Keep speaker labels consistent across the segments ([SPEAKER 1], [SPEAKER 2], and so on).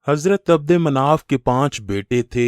[SPEAKER 1] حضرت عبد مناف کے 5 بیٹے تھے: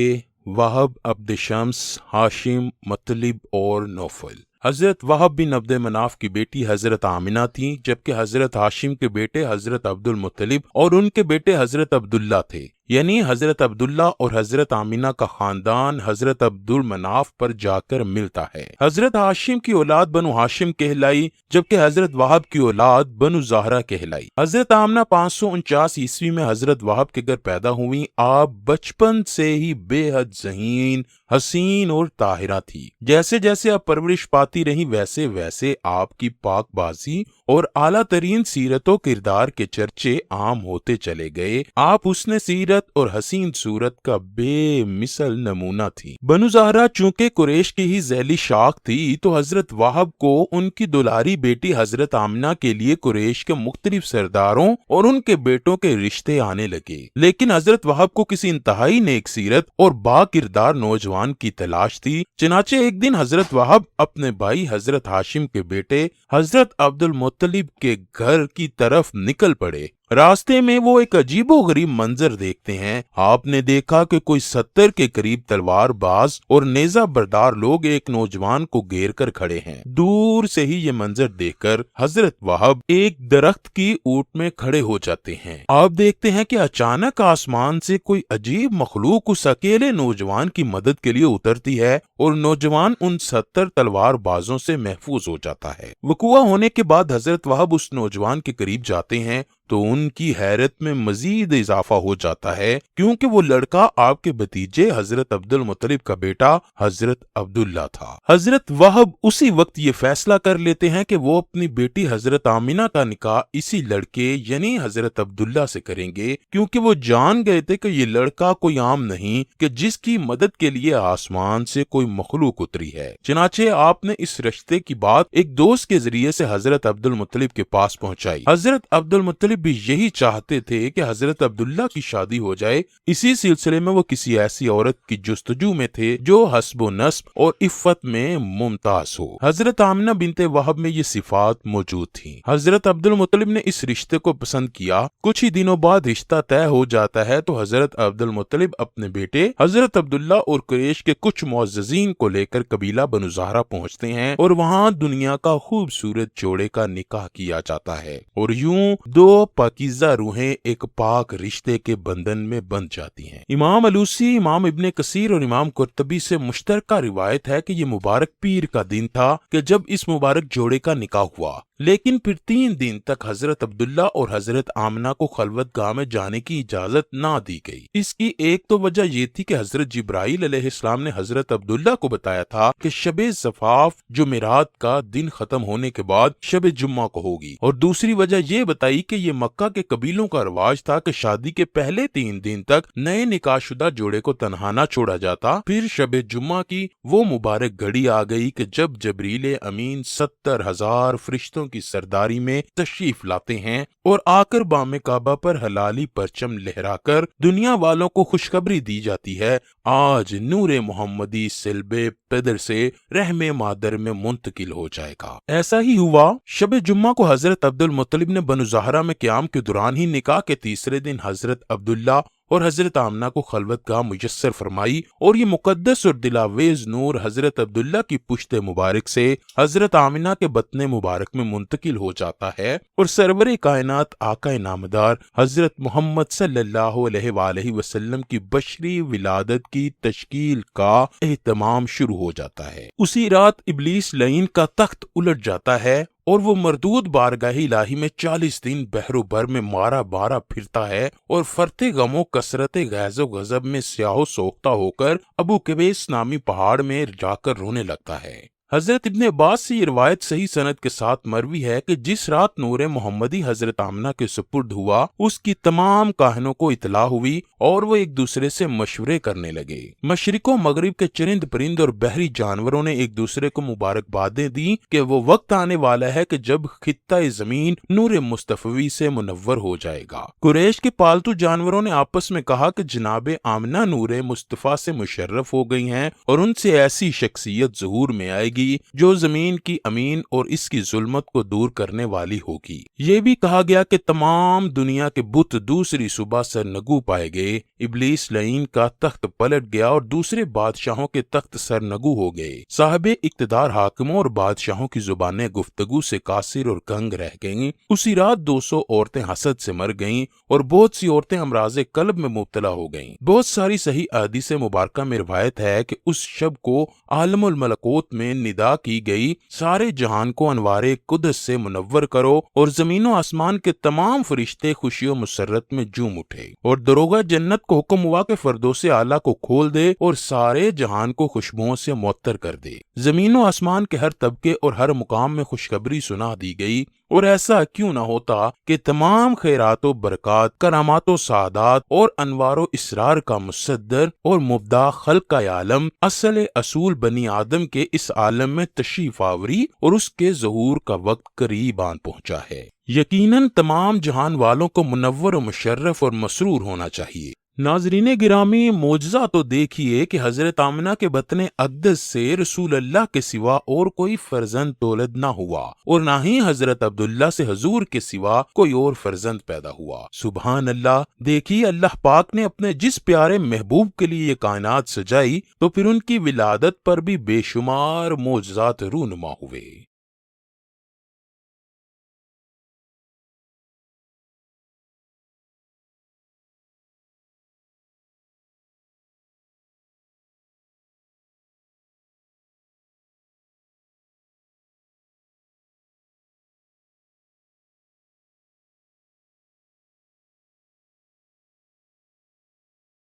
[SPEAKER 1] وہب، عبد شمس، ہاشم، مطلب اور نوفل۔ حضرت وہب بن عبد مناف کی بیٹی حضرت آمنہ تھیں، جبکہ حضرت ہاشم کے بیٹے حضرت عبد المطلب اور ان کے بیٹے حضرت عبداللہ تھے۔ یعنی حضرت عبداللہ اور حضرت آمنہ کا خاندان حضرت عبد المناف پر جا کر ملتا ہے۔ حضرت ہاشم کی اولاد بنو ہاشم کہلائی، جبکہ حضرت وہب کی اولاد بنو زہرہ کہلائی۔ حضرت آمنہ 549 عیسوی میں حضرت وہب کے گھر پیدا ہوئیں۔ آپ بچپن سے ہی بے حد ذہین، حسین اور طاہرہ تھی۔ جیسے جیسے آپ پرورش پاتی رہیں، ویسے ویسے آپ کی پاک بازی اور اعلیٰ ترین سیرت و کردار کے چرچے عام ہوتے چلے گئے۔ آپ حسن سیرت اور حسین صورت کا بے مثل نمونہ تھی۔ بنو زہرہ چونکہ قریش کی ہی ذیلی شاخ تھی، تو حضرت وہب کو ان کی دلاری بیٹی حضرت آمنہ کے لیے قریش کے مختلف سرداروں اور ان کے بیٹوں کے رشتے آنے لگے۔ لیکن حضرت وہب کو کسی انتہائی نیک سیرت اور با کردار نوجوان کی تلاش تھی۔ چنانچہ ایک دن حضرت وہب اپنے بھائی حضرت ہاشم کے بیٹے حضرت عبد المطلب کے گھر کی طرف نکل پڑے۔ راستے میں وہ ایک عجیب و غریب منظر دیکھتے ہیں۔ آپ نے دیکھا کہ کوئی 70 کے قریب تلوار باز اور نیزہ بردار لوگ ایک نوجوان کو گھیر کر کھڑے ہیں۔ دور سے ہی یہ منظر دیکھ کر حضرت وہب ایک درخت کی اوٹ میں کھڑے ہو جاتے ہیں۔ آپ دیکھتے ہیں کہ اچانک آسمان سے کوئی عجیب مخلوق اس اکیلے نوجوان کی مدد کے لیے اترتی ہے اور نوجوان ان 70 تلوار بازوں سے محفوظ ہو جاتا ہے۔ وقوع ہونے کے بعد حضرت وہب اس نوجوان کے قریب جاتے ہیں تو ان کی حیرت میں مزید اضافہ ہو جاتا ہے، کیونکہ وہ لڑکا آپ کے بھتیجے حضرت عبد المطلب کا بیٹا حضرت عبداللہ تھا۔ حضرت وہب اسی وقت یہ فیصلہ کر لیتے ہیں کہ وہ اپنی بیٹی حضرت آمنہ کا نکاح اسی لڑکے یعنی حضرت عبداللہ سے کریں گے، کیونکہ وہ جان گئے تھے کہ یہ لڑکا کوئی عام نہیں کہ جس کی مدد کے لیے آسمان سے کوئی مخلوق اتری ہے۔ چنانچہ آپ نے اس رشتے کی بات ایک دوست کے ذریعے سے حضرت عبد المطلب کے پاس پہنچائی۔ حضرت عبد المطلب بھی یہی چاہتے تھے کہ حضرت عبداللہ کی شادی ہو جائے۔ اسی سلسلے میں وہ کسی ایسی عورت کی جستجو میں تھے جو حسب و نسب اور عفت میں ممتاز ہو۔ حضرت آمنہ بنت وہب میں یہ صفات موجود تھیں۔ حضرت عبد المطلب نے اس رشتے کو پسند کیا۔ کچھ ہی دنوں بعد رشتہ طے ہو جاتا ہے تو حضرت عبد المطلب اپنے بیٹے حضرت عبداللہ اور قریش کے کچھ معززین کو لے کر قبیلہ بنو زہرہ پہنچتے ہیں اور وہاں دنیا کا خوبصورت جوڑے کا نکاح کیا جاتا ہے، اور یوں دو پاکیزہ روحیں ایک پاک رشتے کے بندھن میں بندھ جاتی ہیں۔ امام الوسی، امام ابن کثیر اور امام قرطبی سے مشترکہ روایت ہے کہ یہ مبارک پیر کا دن تھا کہ جب اس مبارک جوڑے کا نکاح ہوا، لیکن پھر 3 دن تک حضرت عبداللہ اور حضرت آمنہ کو خلوت گاہ میں جانے کی اجازت نہ دی گئی۔ اس کی ایک تو وجہ یہ تھی کہ حضرت جبرائیل علیہ السلام نے حضرت عبداللہ کو بتایا تھا کہ شب زفاف جمعرات کا دن ختم ہونے کے بعد شب جمعہ کو ہوگی، اور دوسری وجہ یہ بتائی کہ یہ مکہ کے قبیلوں کا رواج تھا کہ شادی کے پہلے 3 دن تک نئے نکاح شدہ جوڑے کو تنہا نہ چھوڑا جاتا۔ پھر شب جمعہ کی وہ مبارک گھڑی آ گئی کہ جب جبریل امین 70,000 فرشتوں کی سرداری میں تشریف لاتے ہیں اور آ کر بام کعبہ پر حلالی پرچم لہرا کر دنیا والوں کو خوشخبری دی جاتی ہے، آج نور محمدی صلب پدر سے رحم مادر میں منتقل ہو جائے گا۔ ایسا ہی ہوا۔ شب جمعہ کو حضرت عبد المطلب نے بنو زہرہ میں قیام کے دوران ہی نکاح کے تیسرے دن حضرت عبداللہ اور حضرت آمنہ کو خلوت گاہ میسر فرمائی، اور یہ مقدس اور دلاویز نور حضرت عبداللہ کی پشت مبارک سے حضرت آمنہ کے بطن مبارک میں منتقل ہو جاتا ہے، اور سرور کائنات آقا نامدار حضرت محمد صلی اللہ علیہ وآلہ وسلم کی بشری ولادت کی تشکیل کا اہتمام شروع ہو جاتا ہے۔ اسی رات ابلیس لعین کا تخت الٹ جاتا ہے اور وہ مردود بارگاہ الہی میں 40 دن بحر و بر میں مارا بارا پھرتا ہے، اور فرط غم و کثرت غیظ و غضب میں سیاہ و سوختہ ہو کر ابو قبیس نامی پہاڑ میں جا کر رونے لگتا ہے۔ حضرت ابن عباس سے یہ روایت صحیح سند کے ساتھ مروی ہے کہ جس رات نور محمدی حضرت آمنہ کے سپرد ہوا، اس کی تمام کاہنوں کو اطلاع ہوئی اور وہ ایک دوسرے سے مشورے کرنے لگے۔ مشرق و مغرب کے چرند پرند اور بحری جانوروں نے ایک دوسرے کو مبارکبادیں دی کہ وہ وقت آنے والا ہے کہ جب خطہ زمین نور مصطفی سے منور ہو جائے گا۔ قریش کے پالتو جانوروں نے آپس میں کہا کہ جناب آمنہ نور مصطفی سے مشرف ہو گئی ہیں اور ان سے ایسی شخصیت ظہور میں آئے گی گی جو زمین کی امین اور اس کی ظلمت کو دور کرنے والی ہوگی۔ یہ بھی کہا گیا کہ تمام دنیا کے بت دوسری صبح سرنگو پائے گئے، ابلیس لعین کا تخت پلٹ گیا اور دوسرے بادشاہوں کے تخت سرنگو ہو گئے، صاحب اقتدار حاکموں اور بادشاہوں کی زبانیں گفتگو سے قاصر اور گنگ رہ گئیں۔ اسی رات 200 عورتیں حسد سے مر گئیں اور بہت سی عورتیں امراض قلب میں مبتلا ہو گئیں۔ بہت ساری صحیح احادیث مبارکہ میں روایت ہے کہ اس شب کو عالم الملکوت میں ندا کی گئی، سارے جہان کو انوار قدس سے منور کرو، اور زمین و آسمان کے تمام فرشتے خوشی و مسرت میں جھوم اٹھے، اور دروغہ جنت کو حکم ہوا کہ فردوس اعلیٰ کو کھول دے اور سارے جہان کو خوشبوؤں سے معطر کر دے۔ زمین و آسمان کے ہر طبقے اور ہر مقام میں خوشخبری سنا دی گئی، اور ایسا کیوں نہ ہوتا کہ تمام خیرات و برکات، کرامات و سعادات اور انوار و اسرار کا مصدر اور مبدع خلق کا عالم، اصول بنی آدم کے اس عالم میں تشریف آوری اور اس کے ظہور کا وقت قریب آن پہنچا ہے۔ یقیناً تمام جہان والوں کو منور و مشرف اور مسرور ہونا چاہیے۔ ناظرین گرامی، معجزہ تو دیکھیے کہ حضرت آمنہ کے بطن اقدس سے رسول اللہ کے سوا اور کوئی فرزند تولد نہ ہوا، اور نہ ہی حضرت عبداللہ سے حضور کے سوا کوئی اور فرزند پیدا ہوا۔ سبحان اللہ! دیکھیے اللہ پاک نے اپنے جس پیارے محبوب کے لیے یہ کائنات سجائی، تو پھر ان کی ولادت پر بھی بے شمار معجزات رونما ہوئے۔